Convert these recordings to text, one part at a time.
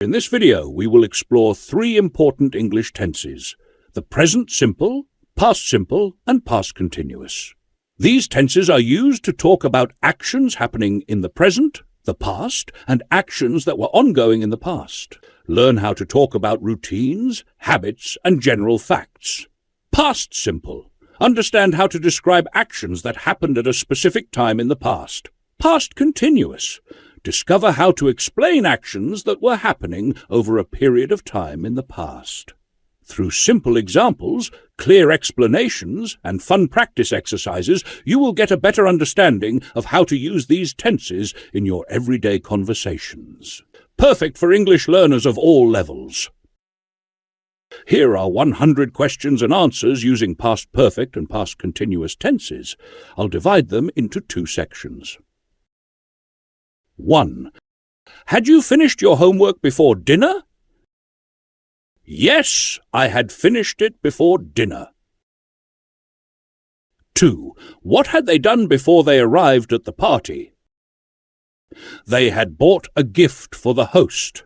In this video, we will explore three important English tenses: the present simple, past simple, and past continuous. These tenses are used to talk about actions happening in the present, the past, and actions that were ongoing in the past. Learn how to talk about routines, habits, and general facts. Past simple. Understand how to describe actions that happened at a specific time in the past. Past continuous. Discover how to explain actions that were happening over a period of time in the past. Through simple examples, clear explanations, and fun practice exercises, you will get a better understanding of how to use these tenses in your everyday conversations. Perfect for English learners of all levels. Here are 100 questions and answers using past perfect and past continuous tenses. I'll divide them into two sections. 1. Had you finished your homework before dinner? Yes, I had finished it before dinner. 2. What had they done before they arrived at the party? They had bought a gift for the host.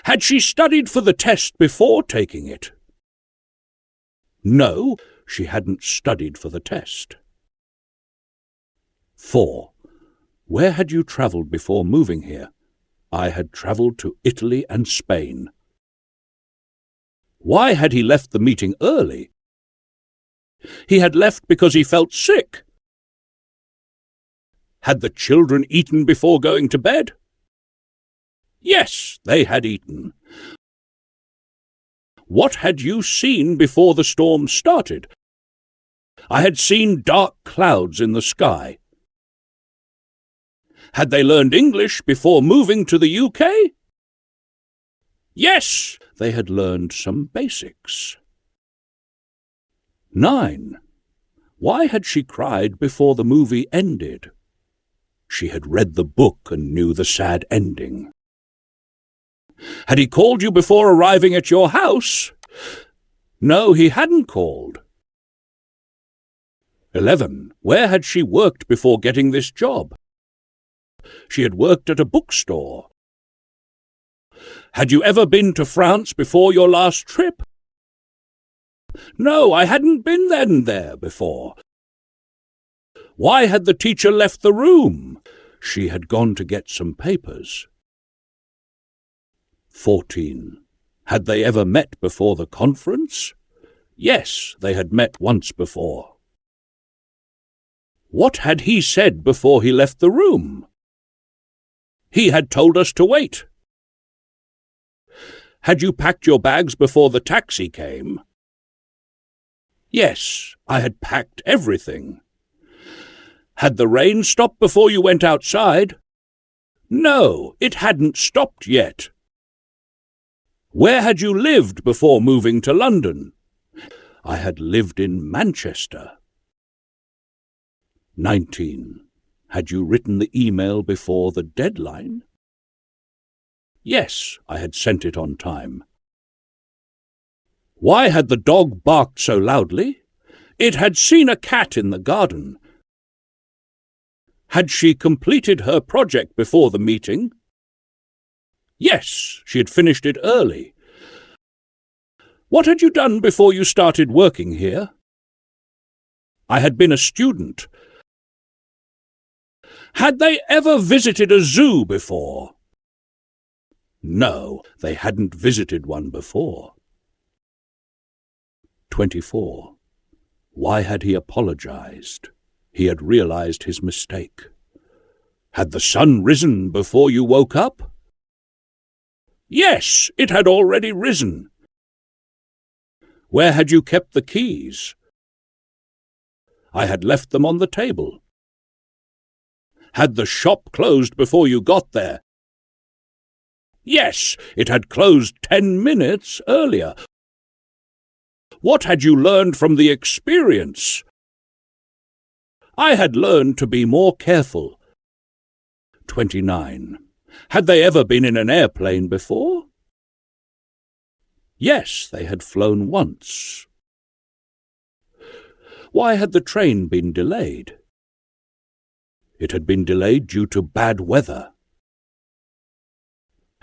Had she studied for the test before taking it? No, she hadn't studied for the test. 4. Where had you travelled before moving here? I had travelled to Italy and Spain. Why had he left the meeting early? He had left because he felt sick. Had the children eaten before going to bed? Yes, they had eaten. What had you seen before the storm started? I had seen dark clouds in the sky. Had they learned English before moving to the UK? Yes, they had learned some basics. 9. Why had she cried before the movie ended? She had read the book and knew the sad ending. Had he called you before arriving at your house? No, he hadn't called. 11. Where had she worked before getting this job? She had worked at a bookstore. Had you ever been to France before your last trip? No, I hadn't been there before. Why had the teacher left the room? She had gone to get some papers. 14. Had they ever met before the conference? Yes, they had met once before. What had he said before he left the room? He had told us to wait. Had you packed your bags before the taxi came? Yes, I had packed everything. Had the rain stopped before you went outside? No, it hadn't stopped yet. Where had you lived before moving to London? I had lived in Manchester. 19. Had you written the email before the deadline? Yes, I had sent it on time. Why had the dog barked so loudly? It had seen a cat in the garden. Had she completed her project before the meeting? Yes, she had finished it early. What had you done before you started working here? I had been a student. Had they ever visited a zoo before? No, they hadn't visited one before. 24. Why had he apologized? He had realized his mistake. Had the sun risen before you woke up? Yes, it had already risen. Where had you kept the keys? I had left them on the table. Had the shop closed before you got there? Yes, it had closed 10 minutes earlier. What had you learned from the experience? I had learned to be more careful. 29. Had they ever been in an airplane before? Yes, they had flown once. Why had the train been delayed? It had been delayed due to bad weather.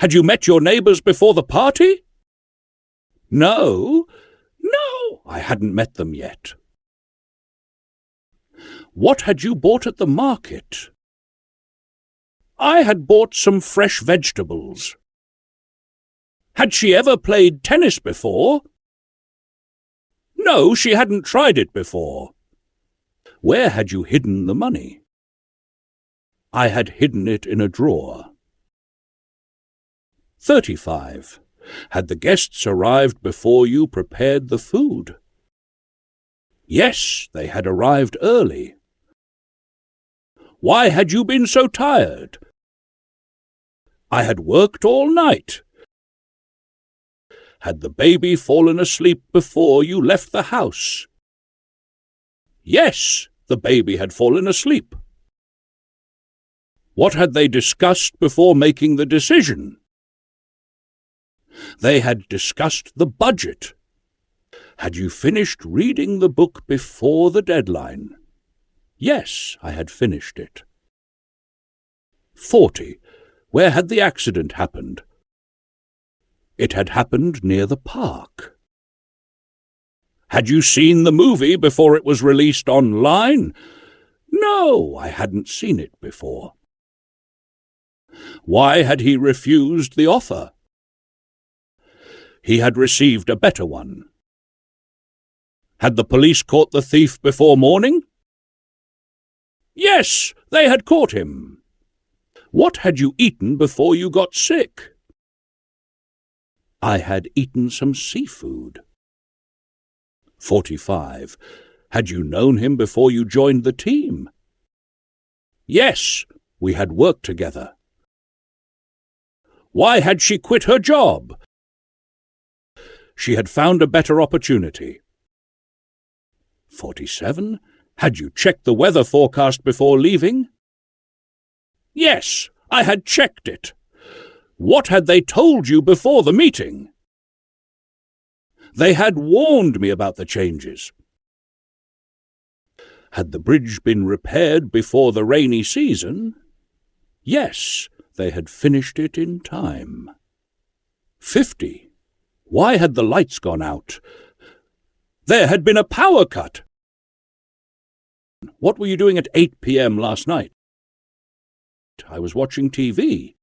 Had you met your neighbours before the party? No, I hadn't met them yet. What had you bought at the market? I had bought some fresh vegetables. Had she ever played tennis before? No, she hadn't tried it before. Where had you hidden the money? I had hidden it in a drawer. 35. Had the guests arrived before you prepared the food? Yes, they had arrived early. Why had you been so tired? I had worked all night. Had the baby fallen asleep before you left the house? Yes, the baby had fallen asleep. What had they discussed before making the decision? They had discussed the budget. Had you finished reading the book before the deadline? Yes, I had finished it. 40. Where had the accident happened? It had happened near the park. Had you seen the movie before it was released online? No, I hadn't seen it before. Why had he refused the offer? He had received a better one. Had the police caught the thief before morning? Yes, they had caught him. What had you eaten before you got sick? I had eaten some seafood. 45. Had you known him before you joined the team? Yes, we had worked together. Why had she quit her job? She had found a better opportunity. 47. Had you checked the weather forecast before leaving? Yes, I had checked it. What had they told you before the meeting? They had warned me about the changes. Had the bridge been repaired before the rainy season? Yes, they had finished it in time. 50. Why had the lights gone out? There had been a power cut. What were you doing at 8 p.m. last night? I was watching TV.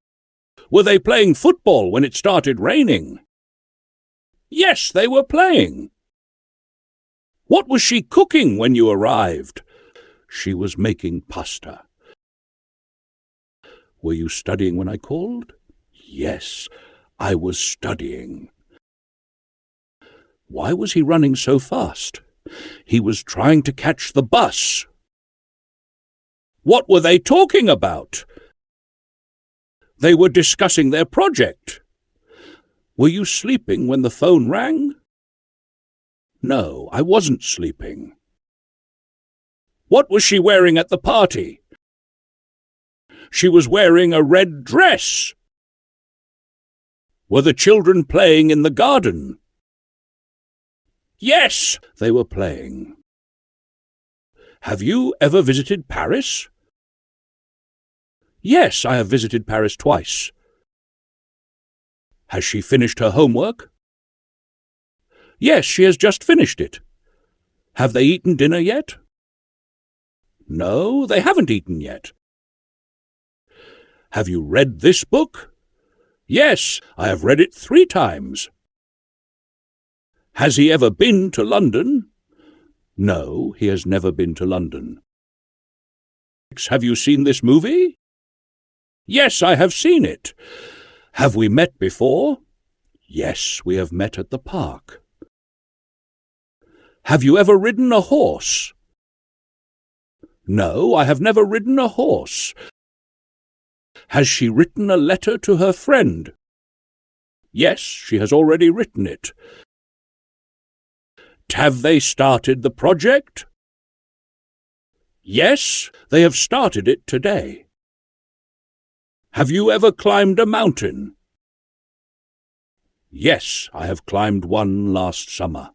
Were they playing football when it started raining? Yes, they were playing. What was she cooking when you arrived? She was making pasta. Were you studying when I called? Yes, I was studying. Why was he running so fast? He was trying to catch the bus. What were they talking about? They were discussing their project. Were you sleeping when the phone rang? No, I wasn't sleeping. What was she wearing at the party? She was wearing a red dress. Were the children playing in the garden? Yes, they were playing. Have you ever visited Paris? Yes, I have visited Paris twice. Has she finished her homework? Yes, she has just finished it. Have they eaten dinner yet? No, they haven't eaten yet. Have you read this book? Yes, I have read it 3 times. Has he ever been to London? No, he has never been to London. Have you seen this movie? Yes, I have seen it. Have we met before? Yes, we have met at the park. Have you ever ridden a horse? No, I have never ridden a horse. Has she written a letter to her friend? Yes, she has already written it. Have they started the project? Yes, they have started it today. Have you ever climbed a mountain? Yes, I have climbed one last summer.